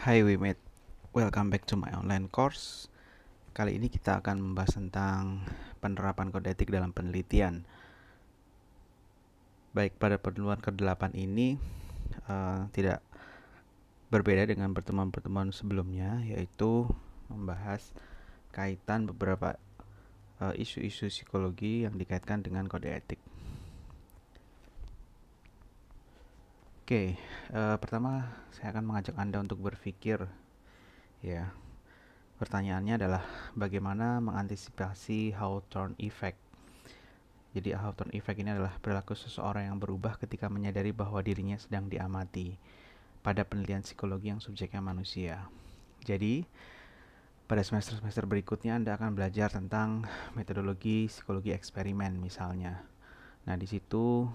Hi Wimit, welcome back to my online course. Kali ini kita akan membahas tentang penerapan kode etik dalam penelitian. Baik, pada pertemuan ke-8 ini tidak berbeda dengan pertemuan-pertemuan sebelumnya, yaitu membahas kaitan beberapa isu-isu psikologi yang dikaitkan dengan kode etik. Oke, pertama saya akan mengajak Anda untuk berpikir, ya. Pertanyaannya adalah bagaimana mengantisipasi Hawthorne Effect. Jadi Hawthorne Effect ini adalah perilaku seseorang yang berubah ketika menyadari bahwa dirinya sedang diamati pada penelitian psikologi yang subjeknya manusia. Jadi pada semester-semester berikutnya Anda akan belajar tentang metodologi psikologi eksperimen misalnya. Nah di situ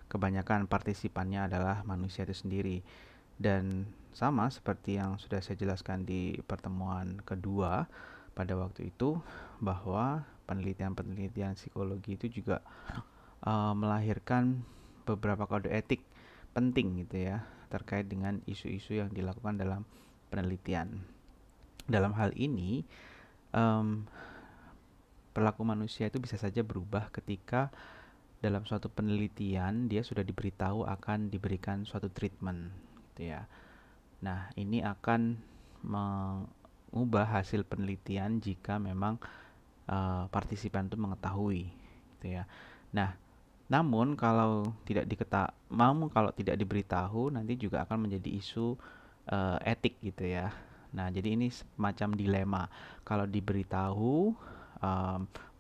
kebanyakan partisipannya adalah manusia itu sendiri. Dan sama seperti yang sudah saya jelaskan di pertemuan kedua pada waktu itu, bahwa penelitian-penelitian psikologi itu juga melahirkan beberapa kode etik penting gitu ya, terkait dengan isu-isu yang dilakukan dalam penelitian. Dalam hal ini, perilaku manusia itu bisa saja berubah ketika dalam suatu penelitian dia sudah diberitahu akan diberikan suatu treatment gitu ya. Nah, ini akan mengubah hasil penelitian jika memang partisipan itu mengetahui, gitu ya. Nah, namun kalau tidak tidak diberitahu, nanti juga akan menjadi isu etik, gitu ya. Nah, jadi ini semacam dilema. Kalau diberitahu,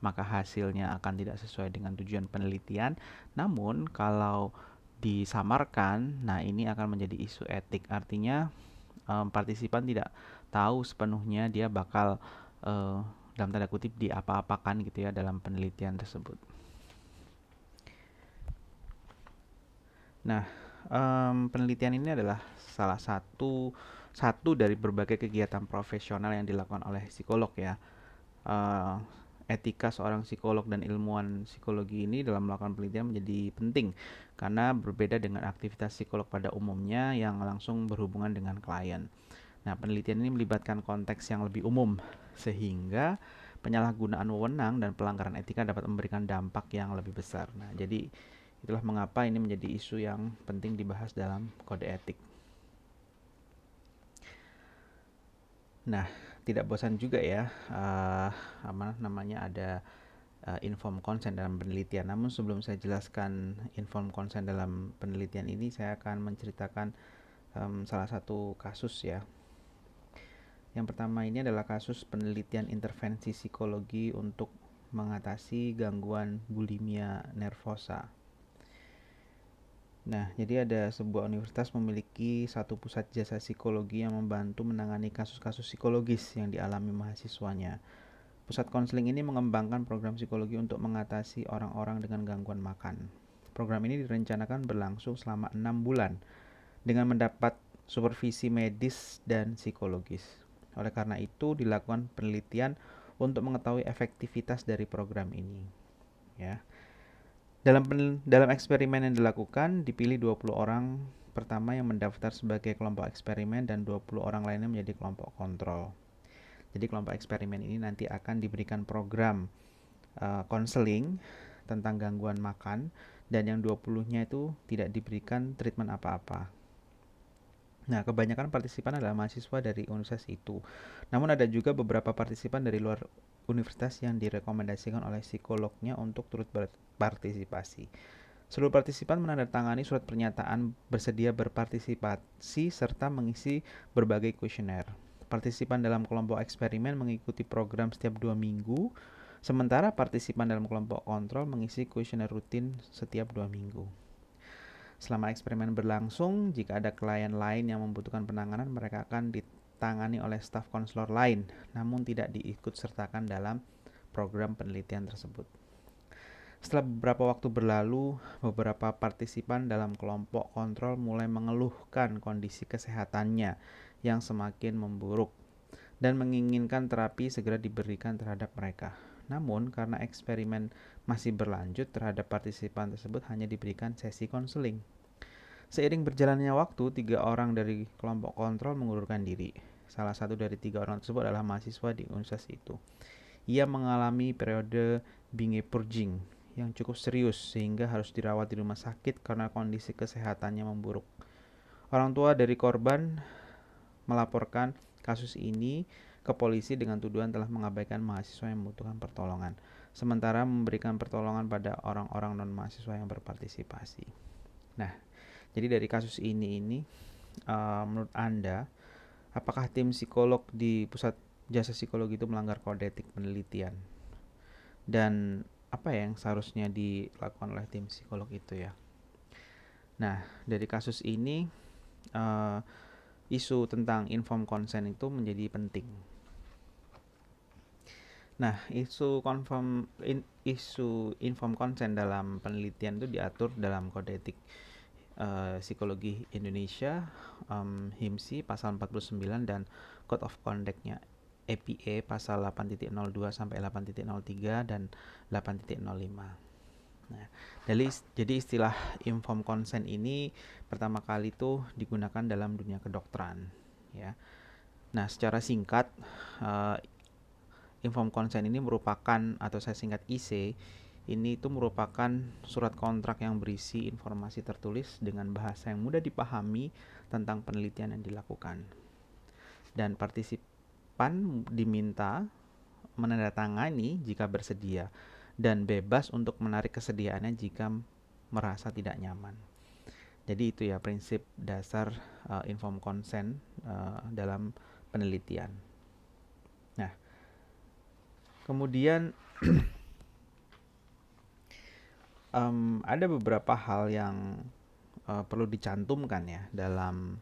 maka hasilnya akan tidak sesuai dengan tujuan penelitian. Namun, kalau disamarkan, nah ini akan menjadi isu etik. Artinya partisipan tidak tahu sepenuhnya dia bakal dalam tanda kutip diapa-apakan gitu ya dalam penelitian tersebut. Nah, penelitian ini adalah salah satu dari berbagai kegiatan profesional yang dilakukan oleh psikolog ya. Etika seorang psikolog dan ilmuwan psikologi ini dalam melakukan penelitian menjadi penting karena berbeda dengan aktivitas psikolog pada umumnya yang langsung berhubungan dengan klien. Nah, penelitian ini melibatkan konteks yang lebih umum sehingga penyalahgunaan wewenang dan pelanggaran etika dapat memberikan dampak yang lebih besar. Nah, jadi itulah mengapa ini menjadi isu yang penting dibahas dalam kode etik. Nah, tidak bosan juga ya, ada informed consent dalam penelitian. Namun sebelum saya jelaskan informed consent dalam penelitian ini, saya akan menceritakan salah satu kasus ya. Yang pertama ini adalah kasus penelitian intervensi psikologi untuk mengatasi gangguan bulimia nervosa. Nah, jadi ada sebuah universitas memiliki satu pusat jasa psikologi yang membantu menangani kasus-kasus psikologis yang dialami mahasiswanya. Pusat konseling ini mengembangkan program psikologi untuk mengatasi orang-orang dengan gangguan makan. Program ini direncanakan berlangsung selama 6 bulan dengan mendapat supervisi medis dan psikologis. Oleh karena itu, dilakukan penelitian untuk mengetahui efektivitas dari program ini. Ya. Dalam eksperimen yang dilakukan, dipilih 20 orang pertama yang mendaftar sebagai kelompok eksperimen dan 20 orang lainnya menjadi kelompok kontrol. Jadi kelompok eksperimen ini nanti akan diberikan program konseling tentang gangguan makan, dan yang 20-nya itu tidak diberikan treatment apa-apa. Nah, kebanyakan partisipan adalah mahasiswa dari universitas itu. Namun ada juga beberapa partisipan dari luar universitas yang direkomendasikan oleh psikolognya untuk turut berpartisipasi. Seluruh partisipan menandatangani surat pernyataan bersedia berpartisipasi serta mengisi berbagai kuesioner. Partisipan dalam kelompok eksperimen mengikuti program setiap 2 minggu, sementara partisipan dalam kelompok kontrol mengisi kuesioner rutin setiap 2 minggu. Selama eksperimen berlangsung, jika ada klien lain yang membutuhkan penanganan, mereka akan ditangani oleh staf konselor lain, namun tidak diikut sertakan dalam program penelitian tersebut. Setelah beberapa waktu berlalu, beberapa partisipan dalam kelompok kontrol mulai mengeluhkan kondisi kesehatannya yang semakin memburuk dan menginginkan terapi segera diberikan terhadap mereka. Namun, karena eksperimen masih berlanjut terhadap partisipan tersebut hanya diberikan sesi konseling. Seiring berjalannya waktu, 3 orang dari kelompok kontrol mengundurkan diri. Salah satu dari 3 orang tersebut adalah mahasiswa di universitas itu. Ia mengalami periode binge purging yang cukup serius sehingga harus dirawat di rumah sakit karena kondisi kesehatannya memburuk. Orang tua dari korban melaporkan kasus ini ke polisi dengan tuduhan telah mengabaikan mahasiswa yang membutuhkan pertolongan, sementara memberikan pertolongan pada orang-orang non-mahasiswa yang berpartisipasi. Nah, jadi dari kasus ini menurut Anda, apakah tim psikolog di Pusat Jasa Psikologi itu melanggar kode etik penelitian? Dan apa yang seharusnya dilakukan oleh tim psikolog itu ya? Nah, dari kasus ini isu tentang informed consent itu menjadi penting. Nah, isu informed consent dalam penelitian itu diatur dalam Kode Etik Psikologi Indonesia, HIMSI pasal 49 dan Code of Conduct-nya APA pasal 8.02 sampai 8.03 dan 8.05. Nah, jadi istilah informed consent ini pertama kali itu digunakan dalam dunia kedokteran, ya. Nah, secara singkat, informed consent ini merupakan, atau saya singkat IC, ini itu merupakan surat kontrak yang berisi informasi tertulis dengan bahasa yang mudah dipahami tentang penelitian yang dilakukan. Dan partisipan diminta menandatangani jika bersedia dan bebas untuk menarik kesediaannya jika merasa tidak nyaman. Jadi itu ya prinsip dasar informed consent dalam penelitian. Nah, kemudian ada beberapa hal yang perlu dicantumkan ya dalam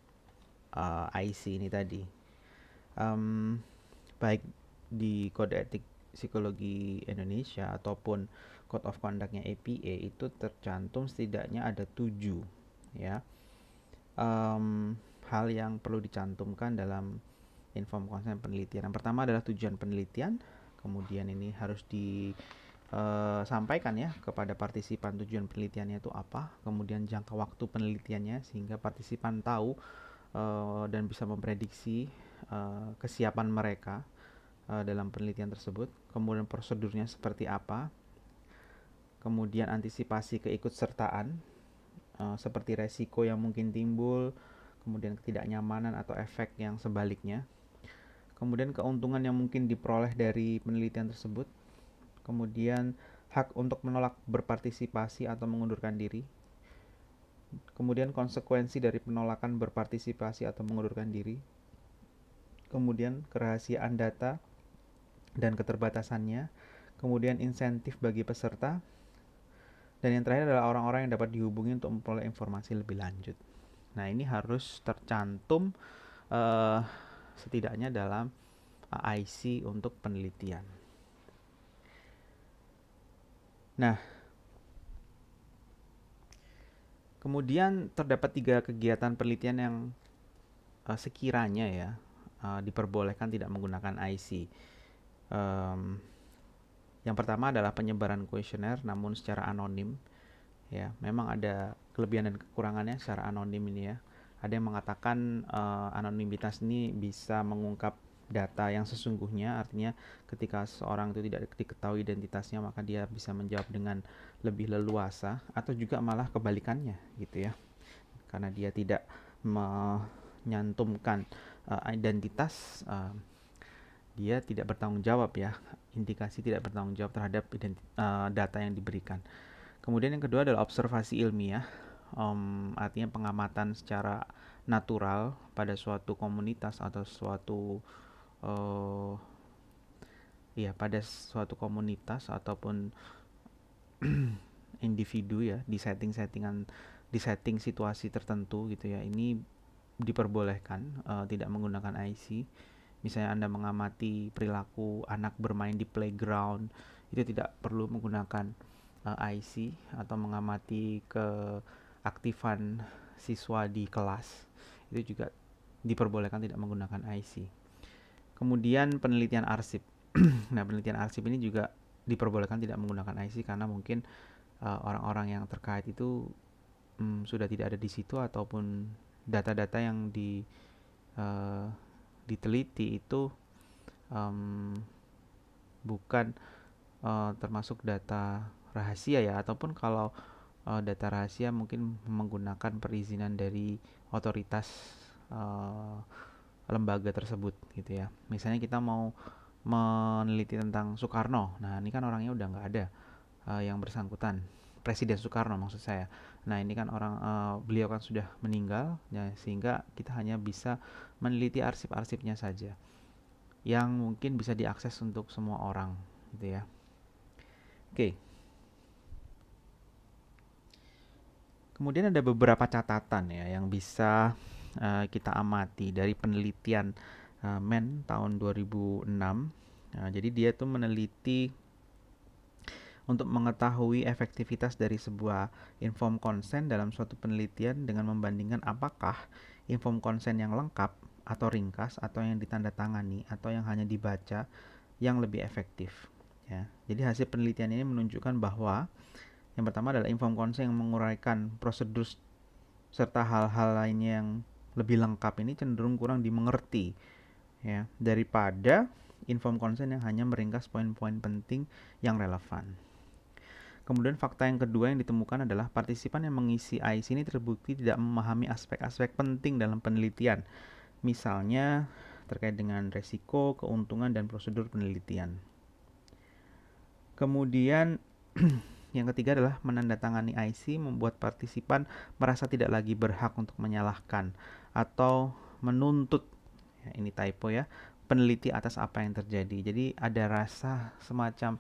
IC ini tadi. Baik di Kode Etik Psikologi Indonesia ataupun Code of Conduct-nya APA itu tercantum setidaknya ada 7 ya hal yang perlu dicantumkan dalam informed consent penelitian. Yang pertama adalah tujuan penelitian, kemudian ini harus disampaikan ya kepada partisipan tujuan penelitiannya itu apa, kemudian jangka waktu penelitiannya sehingga partisipan tahu dan bisa memprediksi kesiapan mereka dalam penelitian tersebut, kemudian prosedurnya seperti apa, kemudian antisipasi keikutsertaan seperti resiko yang mungkin timbul, kemudian ketidaknyamanan atau efek yang sebaliknya, kemudian keuntungan yang mungkin diperoleh dari penelitian tersebut, kemudian hak untuk menolak berpartisipasi atau mengundurkan diri, kemudian konsekuensi dari penolakan berpartisipasi atau mengundurkan diri, kemudian kerahasiaan data dan keterbatasannya, kemudian insentif bagi peserta, dan yang terakhir adalah orang-orang yang dapat dihubungi untuk memperoleh informasi lebih lanjut. Nah, ini harus tercantum setidaknya dalam IC untuk penelitian. Nah, kemudian terdapat 3 kegiatan penelitian yang sekiranya ya diperbolehkan tidak menggunakan IC. Yang pertama adalah penyebaran kuesioner namun secara anonim. Ya, memang ada kelebihan dan kekurangannya secara anonim ini ya. Ada yang mengatakan anonimitas ini bisa mengungkap data yang sesungguhnya, artinya ketika seorang itu tidak diketahui identitasnya maka dia bisa menjawab dengan lebih leluasa, atau juga malah kebalikannya gitu ya. Karena dia tidak menyantumkan identitas, dia tidak bertanggung jawab ya, indikasi tidak bertanggung jawab terhadap data yang diberikan. Kemudian yang kedua adalah observasi ilmiah, artinya pengamatan secara natural pada suatu komunitas atau pada suatu komunitas ataupun individu ya, di setting situasi tertentu gitu ya. Ini diperbolehkan tidak menggunakan IC. Misalnya Anda mengamati perilaku anak bermain di playground, itu tidak perlu menggunakan IC, atau mengamati keaktifan siswa di kelas, itu juga diperbolehkan tidak menggunakan IC. Kemudian penelitian arsip. Nah, penelitian arsip ini juga diperbolehkan tidak menggunakan IC karena mungkin orang-orang yang terkait itu sudah tidak ada di situ, ataupun data-data yang diteliti itu bukan termasuk data rahasia ya, ataupun kalau data rahasia mungkin menggunakan perizinan dari otoritas lembaga tersebut gitu ya. Misalnya kita mau meneliti tentang Soekarno, nah ini kan orangnya udah nggak ada, yang bersangkutan Presiden Soekarno maksud saya. Nah ini kan beliau kan sudah meninggal ya, sehingga kita hanya bisa meneliti arsip-arsipnya saja yang mungkin bisa diakses untuk semua orang gitu ya. Oke. Kemudian ada beberapa catatan ya yang bisa kita amati dari penelitian Mann tahun 2006. Jadi dia tuh meneliti untuk mengetahui efektivitas dari sebuah informed consent dalam suatu penelitian dengan membandingkan apakah informed consent yang lengkap atau ringkas atau yang ditandatangani atau yang hanya dibaca yang lebih efektif ya. Jadi hasil penelitian ini menunjukkan bahwa yang pertama adalah informed consent yang menguraikan prosedur serta hal-hal lainnya yang lebih lengkap ini cenderung kurang dimengerti ya, daripada informed consent yang hanya meringkas poin-poin penting yang relevan. Kemudian fakta yang kedua yang ditemukan adalah partisipan yang mengisi IC ini terbukti tidak memahami aspek-aspek penting dalam penelitian. Misalnya terkait dengan resiko, keuntungan, dan prosedur penelitian. Kemudian yang ketiga adalah menandatangani IC membuat partisipan merasa tidak lagi berhak untuk menyalahkan atau menuntut, ya, ini typo ya, peneliti atas apa yang terjadi. Jadi ada rasa semacam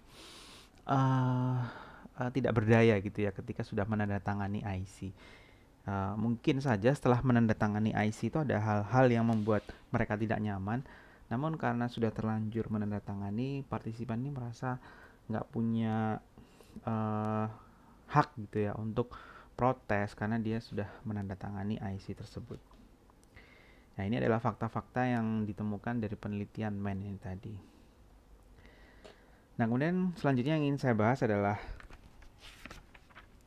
tidak berdaya gitu ya ketika sudah menandatangani IC. Mungkin saja setelah menandatangani IC itu ada hal-hal yang membuat mereka tidak nyaman, namun karena sudah terlanjur menandatangani, partisipan ini merasa nggak punya hak gitu ya untuk protes karena dia sudah menandatangani IC tersebut. Nah ini adalah fakta-fakta yang ditemukan dari penelitian Mann ini tadi. Nah kemudian selanjutnya yang ingin saya bahas adalah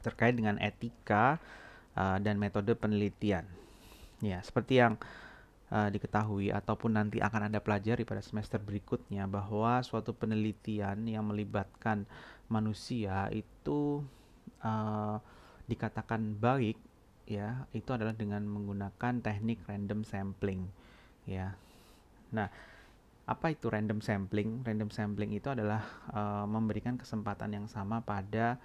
terkait dengan etika dan metode penelitian. Ya, seperti yang diketahui ataupun nanti akan Anda pelajari pada semester berikutnya, bahwa suatu penelitian yang melibatkan manusia itu dikatakan baik ya, itu adalah dengan menggunakan teknik random sampling ya. Nah, apa itu random sampling? Random sampling itu adalah memberikan kesempatan yang sama pada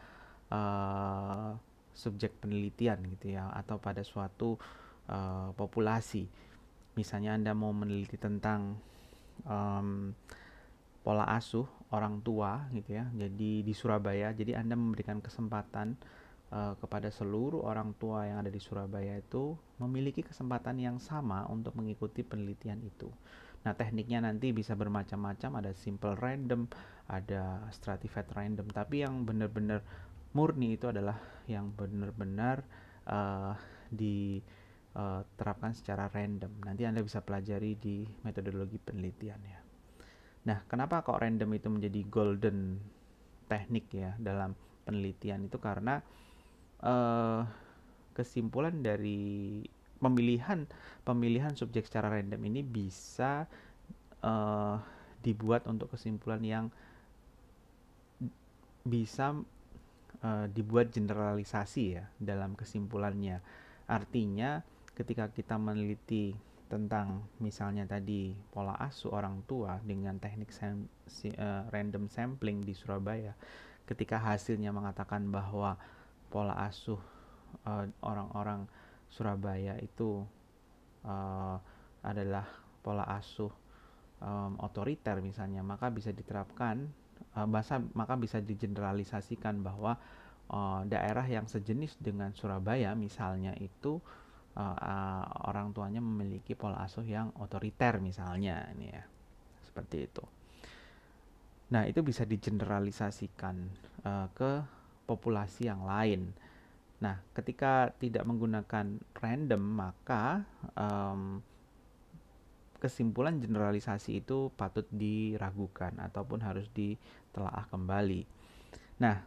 subjek penelitian gitu ya, atau pada suatu populasi. Misalnya Anda mau meneliti tentang pola asuh orang tua gitu ya, jadi di Surabaya, jadi Anda memberikan kesempatan kepada seluruh orang tua yang ada di Surabaya itu memiliki kesempatan yang sama untuk mengikuti penelitian itu. Nah tekniknya nanti bisa bermacam-macam, ada simple random, ada stratified random, tapi yang benar-benar murni itu adalah yang benar-benar diterapkan secara random. Nanti Anda bisa pelajari di metodologi penelitian ya. Nah, kenapa kok random itu menjadi golden teknik ya dalam penelitian itu? Karena kesimpulan dari pemilihan subjek secara random ini bisa dibuat untuk kesimpulan yang bisa dibuat generalisasi ya dalam kesimpulannya. Artinya ketika kita meneliti tentang misalnya tadi pola asuh orang tua dengan teknik random sampling di Surabaya, ketika hasilnya mengatakan bahwa pola asuh orang-orang Surabaya itu adalah pola asuh otoriter misalnya, maka bisa diterapkan maka bisa digeneralisasikan bahwa daerah yang sejenis dengan Surabaya misalnya itu orang tuanya memiliki pola asuh yang otoriter misalnya, ini ya, seperti itu. Nah itu bisa digeneralisasikan ke populasi yang lain. Nah ketika tidak menggunakan random, maka kesimpulan generalisasi itu patut diragukan ataupun harus ditelaah kembali. Nah,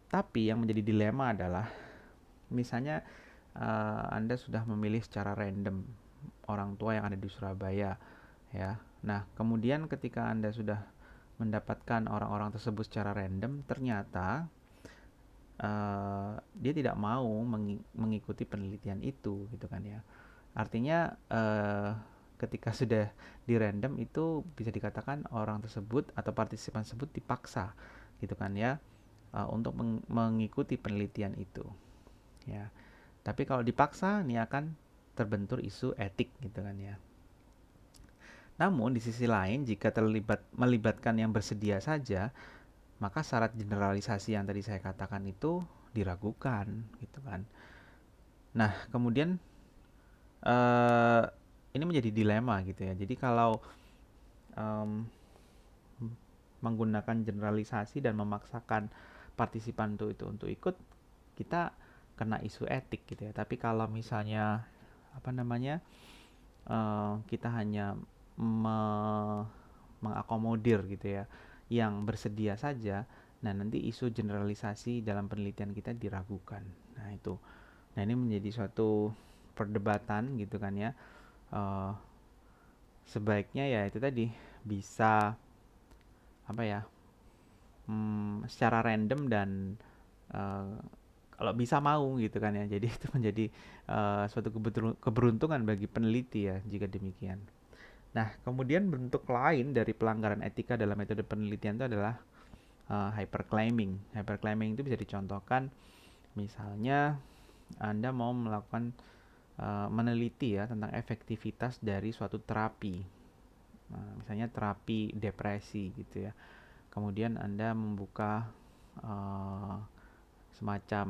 tapi yang menjadi dilema adalah Misalnya Anda sudah memilih secara random orang tua yang ada di Surabaya, ya. Nah, kemudian ketika Anda sudah mendapatkan orang-orang tersebut secara random, ternyata dia tidak mau mengikuti penelitian itu, gitu kan ya. Artinya ketika sudah di random itu bisa dikatakan orang tersebut atau partisipan tersebut dipaksa, gitu kan ya, untuk mengikuti penelitian itu, ya. Tapi kalau dipaksa, ini akan terbentur isu etik, gitu kan ya. Namun di sisi lain, jika melibatkan yang bersedia saja, maka syarat generalisasi yang tadi saya katakan itu diragukan, gitu kan. Nah, kemudian ini menjadi dilema gitu ya. Jadi kalau menggunakan generalisasi dan memaksakan partisipan itu untuk ikut, kita kena isu etik gitu ya. Tapi kalau misalnya kita hanya mengakomodir gitu ya yang bersedia saja, nah nanti isu generalisasi dalam penelitian kita diragukan. Nah itu, nah ini menjadi suatu perdebatan gitu kan ya. Sebaiknya ya itu tadi bisa secara random dan kalau bisa mau gitu kan ya. Jadi itu menjadi suatu keberuntungan bagi peneliti ya jika demikian. Nah, kemudian bentuk lain dari pelanggaran etika dalam metode penelitian itu adalah hyperclaiming. Hyperclaiming itu bisa dicontohkan misalnya Anda mau melakukan meneliti ya tentang efektivitas dari suatu terapi. Misalnya terapi depresi gitu ya. Kemudian Anda membuka semacam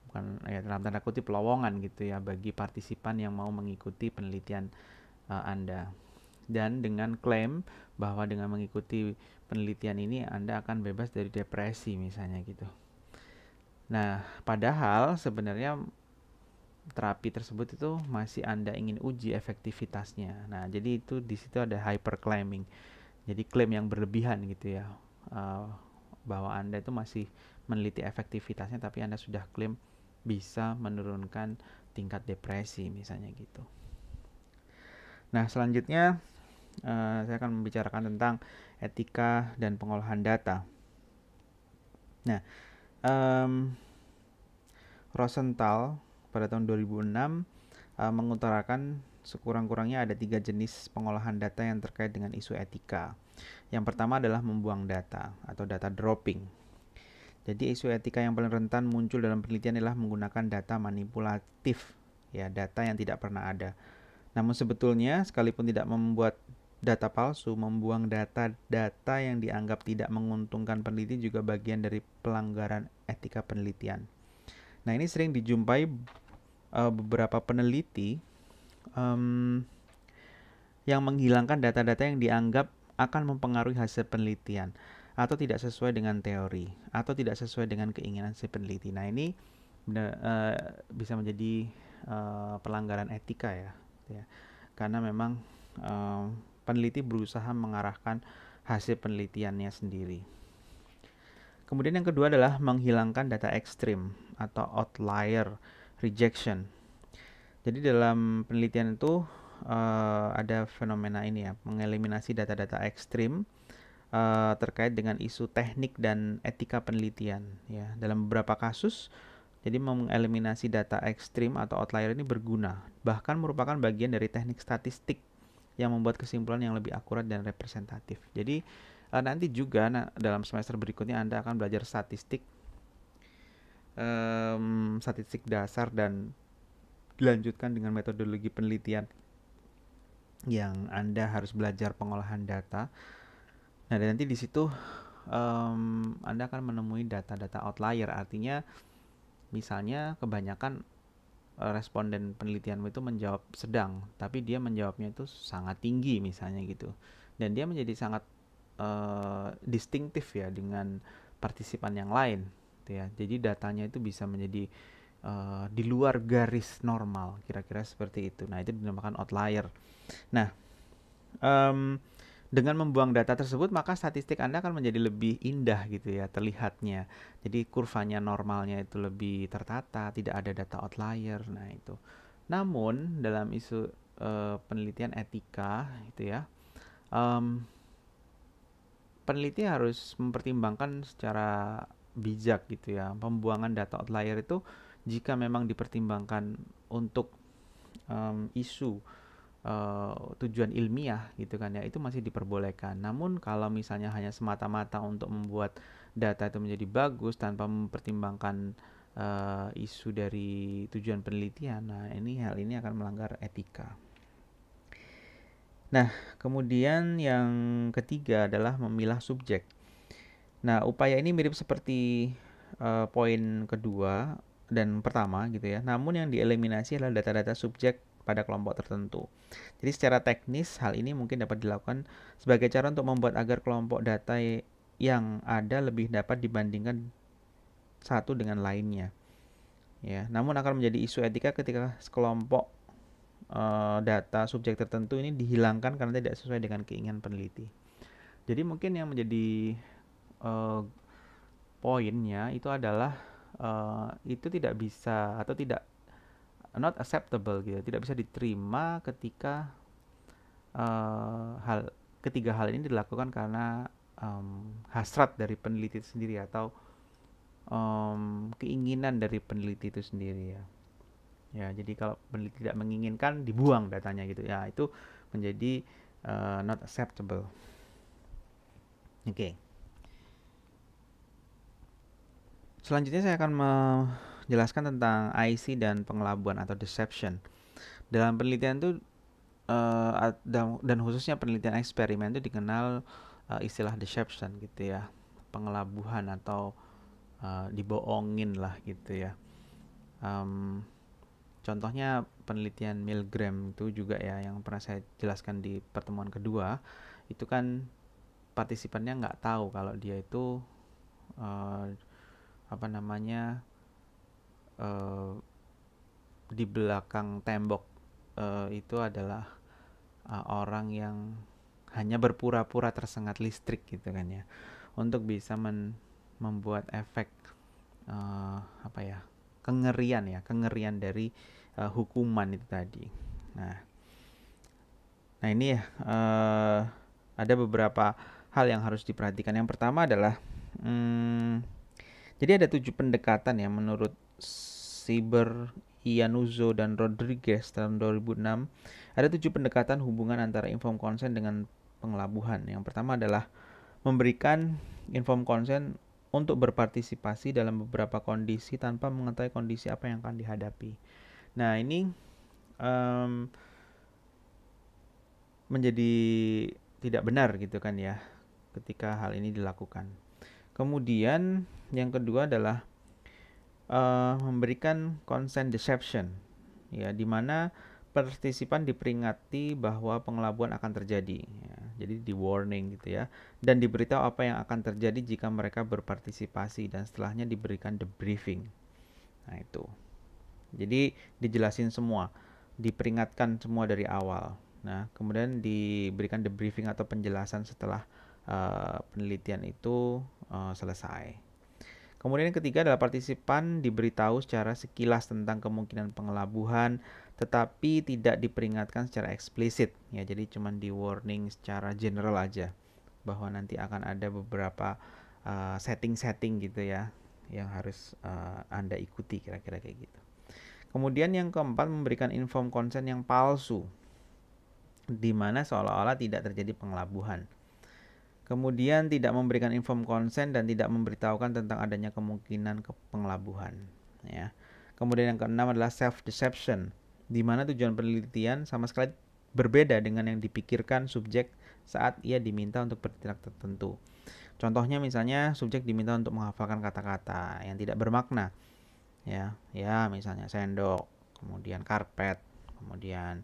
bukan ya dalam tanda kutip lowongan gitu ya bagi partisipan yang mau mengikuti penelitian Anda, dan dengan klaim bahwa dengan mengikuti penelitian ini Anda akan bebas dari depresi misalnya gitu. Nah, padahal sebenarnya terapi tersebut itu masih Anda ingin uji efektivitasnya. Nah, jadi itu di situ ada hyperclaiming. Jadi klaim yang berlebihan gitu ya. Bahwa Anda itu masih meneliti efektivitasnya tapi Anda sudah klaim bisa menurunkan tingkat depresi misalnya gitu. Nah, selanjutnya saya akan membicarakan tentang etika dan pengolahan data. Nah, Rosenthal pada tahun 2006 mengutarakan sekurang-kurangnya ada 3 jenis pengolahan data yang terkait dengan isu etika. Yang pertama adalah membuang data atau data dropping. Jadi isu etika yang paling rentan muncul dalam penelitian adalah menggunakan data manipulatif, ya, data yang tidak pernah ada. Namun sebetulnya sekalipun tidak membuat data palsu, membuang data yang dianggap tidak menguntungkan peneliti juga bagian dari pelanggaran etika penelitian. Nah, ini sering dijumpai beberapa peneliti yang menghilangkan data-data yang dianggap akan mempengaruhi hasil penelitian atau tidak sesuai dengan teori atau tidak sesuai dengan keinginan si peneliti. Nah, ini bisa menjadi pelanggaran etika ya, karena memang peneliti berusaha mengarahkan hasil penelitiannya sendiri. Kemudian yang kedua adalah menghilangkan data ekstrim atau outlier rejection. Jadi dalam penelitian itu ada fenomena ini ya, mengeliminasi data-data ekstrim terkait dengan isu teknik dan etika penelitian ya. Dalam beberapa kasus, jadi mengeliminasi data ekstrim atau outlier ini berguna, bahkan merupakan bagian dari teknik statistik yang membuat kesimpulan yang lebih akurat dan representatif. Jadi nanti juga dalam semester berikutnya Anda akan belajar statistik dasar dan dilanjutkan dengan metodologi penelitian yang Anda harus belajar pengolahan data. Nah, dan nanti di situ Anda akan menemui data-data outlier, artinya misalnya kebanyakan responden penelitianmu itu menjawab sedang, tapi dia menjawabnya itu sangat tinggi misalnya gitu, dan dia menjadi sangat distintif ya dengan partisipan yang lain gitu ya. Jadi datanya itu bisa menjadi di luar garis normal, kira-kira seperti itu. Nah, itu dinamakan outlier. Nah, Dengan membuang data tersebut, maka statistik Anda akan menjadi lebih indah gitu ya terlihatnya. Jadi kurvanya normalnya itu lebih tertata, tidak ada data outlier. Nah, itu. Namun dalam isu penelitian etika itu ya, peneliti harus mempertimbangkan secara bijak gitu ya. Pembuangan data outlier itu jika memang dipertimbangkan untuk isu tujuan ilmiah gitu kan ya, itu masih diperbolehkan. Namun kalau misalnya hanya semata-mata untuk membuat data itu menjadi bagus tanpa mempertimbangkan isu dari tujuan penelitian, nah hal ini akan melanggar etika. Nah, kemudian yang ketiga adalah memilah subjek. Nah, upaya ini mirip seperti poin kedua dan pertama gitu ya. Namun yang dieliminasi adalah data-data subjek pada kelompok tertentu. Jadi secara teknis hal ini mungkin dapat dilakukan sebagai cara untuk membuat agar kelompok data yang ada lebih dapat dibandingkan satu dengan lainnya. Ya, namun akan menjadi isu etika ketika sekelompok data subjek tertentu ini dihilangkan karena tidak sesuai dengan keinginan peneliti. Jadi mungkin yang menjadi poinnya itu adalah itu tidak bisa atau tidak not acceptable gitu, tidak bisa diterima ketika ketiga hal ini dilakukan karena hasrat dari peneliti itu sendiri atau keinginan dari peneliti itu sendiri ya. Ya, jadi kalau peneliti tidak menginginkan dibuang datanya gitu ya, itu menjadi not acceptable. Oke. Selanjutnya saya akan menjelaskan tentang IC dan pengelabuan atau deception. Dalam penelitian itu dan khususnya penelitian eksperimen itu dikenal istilah deception gitu ya, pengelabuhan atau dibohongin lah gitu ya. Contohnya penelitian Milgram itu juga ya, yang pernah saya jelaskan di pertemuan kedua, itu kan partisipannya nggak tahu kalau dia itu di belakang tembok itu adalah orang yang hanya berpura-pura tersengat listrik gitu kan ya, untuk bisa membuat efek kengerian dari hukuman itu tadi. Nah ini ya ada beberapa hal yang harus diperhatikan. Yang pertama adalah jadi ada 7 pendekatan ya menurut Sieber, Iannuzo, dan Rodriguez tahun 2006. Ada 7 pendekatan hubungan antara informed consent dengan pengelabuhan. Yang pertama adalah memberikan informed consent untuk berpartisipasi dalam beberapa kondisi tanpa mengetahui kondisi apa yang akan dihadapi. Nah ini menjadi tidak benar gitu kan ya ketika hal ini dilakukan. Kemudian yang kedua adalah memberikan consent deception ya, di mana partisipan diperingati bahwa pengelabuan akan terjadi ya. Jadi di warning gitu ya, dan diberitahu apa yang akan terjadi jika mereka berpartisipasi, dan setelahnya diberikan debriefing. Nah itu, jadi dijelasin semua, diperingatkan semua dari awal. Nah kemudian diberikan debriefing atau penjelasan setelah penelitian itu selesai. Kemudian yang ketiga adalah partisipan diberitahu secara sekilas tentang kemungkinan pengelabuhan, tetapi tidak diperingatkan secara eksplisit ya, jadi cuma di warning secara general aja bahwa nanti akan ada beberapa setting-setting gitu ya yang harus Anda ikuti, kira-kira kayak gitu. Kemudian yang keempat, memberikan informed consent yang palsu, di mana seolah-olah tidak terjadi pengelabuhan. Kemudian tidak memberikan informed consent dan tidak memberitahukan tentang adanya kemungkinan pengelabuhan ya. Kemudian yang keenam adalah self deception, di mana tujuan penelitian sama sekali berbeda dengan yang dipikirkan subjek saat ia diminta untuk bertindak tertentu. Contohnya misalnya subjek diminta untuk menghafalkan kata-kata yang tidak bermakna ya, misalnya sendok, kemudian karpet, kemudian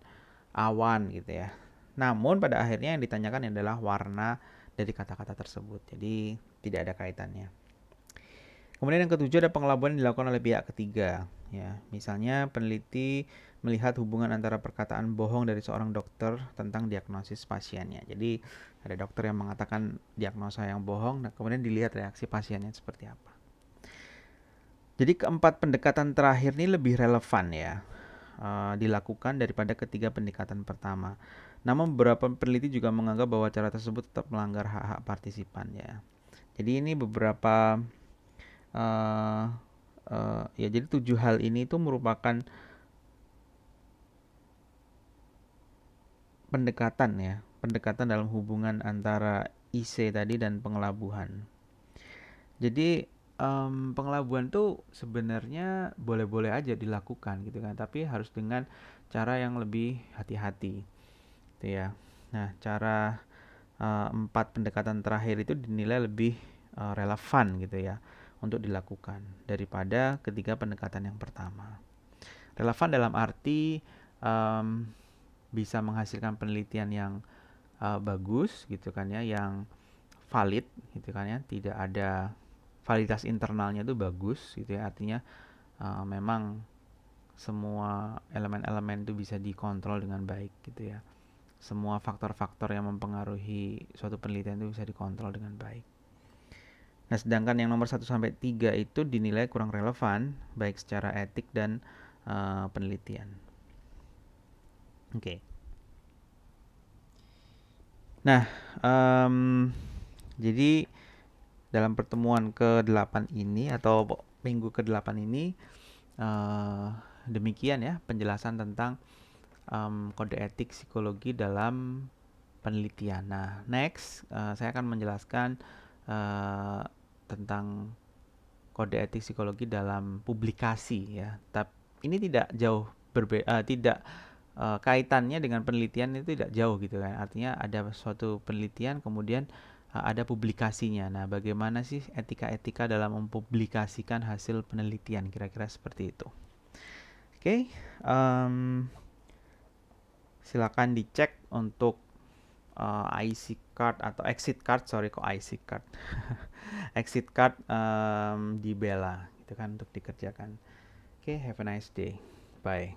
awan gitu ya. Namun pada akhirnya yang ditanyakan adalah warna dari kata-kata tersebut, jadi tidak ada kaitannya. Kemudian yang ketujuh ada pengelabuan yang dilakukan oleh pihak ketiga Ya, misalnya peneliti melihat hubungan antara perkataan bohong dari seorang dokter tentang diagnosis pasiennya. Jadi ada dokter yang mengatakan diagnosa yang bohong, nah kemudian dilihat reaksi pasiennya seperti apa. Jadi keempat pendekatan terakhir ini lebih relevan ya, dilakukan daripada ketiga pendekatan pertama. Namun beberapa peneliti juga menganggap bahwa cara tersebut tetap melanggar hak-hak partisipan ya. Jadi ini beberapa ya, jadi 7 hal ini itu merupakan pendekatan dalam hubungan antara IC tadi dan pengelabuhan. Jadi pengelabuhan tuh sebenarnya boleh-boleh aja dilakukan gitu kan, tapi harus dengan cara yang lebih hati-hati, gitu ya. Nah, cara 4 pendekatan terakhir itu dinilai lebih relevan gitu ya untuk dilakukan daripada ketiga pendekatan yang pertama. Relevan dalam arti bisa menghasilkan penelitian yang bagus gitu kan ya, yang valid gitu kan ya, tidak ada validitas internalnya itu bagus gitu ya, artinya memang semua elemen-elemen itu bisa dikontrol dengan baik gitu ya. Semua faktor-faktor yang mempengaruhi suatu penelitian itu bisa dikontrol dengan baik. Nah, sedangkan yang nomor 1 sampai 3 itu dinilai kurang relevan baik secara etik dan penelitian. Oke. Nah, jadi dalam pertemuan ke-8 ini atau minggu ke-8 ini demikian ya penjelasan tentang kode etik psikologi dalam penelitian. Nah, next saya akan menjelaskan tentang kode etik psikologi dalam publikasi ya. Tapi ini tidak jauh berbeda, tidak kaitannya dengan penelitian itu tidak jauh gitu kan. Artinya ada suatu penelitian kemudian ada publikasinya. Nah, bagaimana sih etika-etika dalam mempublikasikan hasil penelitian? Kira-kira seperti itu. Oke, silakan dicek untuk IC card atau exit card, sorry kok IC card, exit card di Bella, gitu kan untuk dikerjakan. Oke, have a nice day, bye.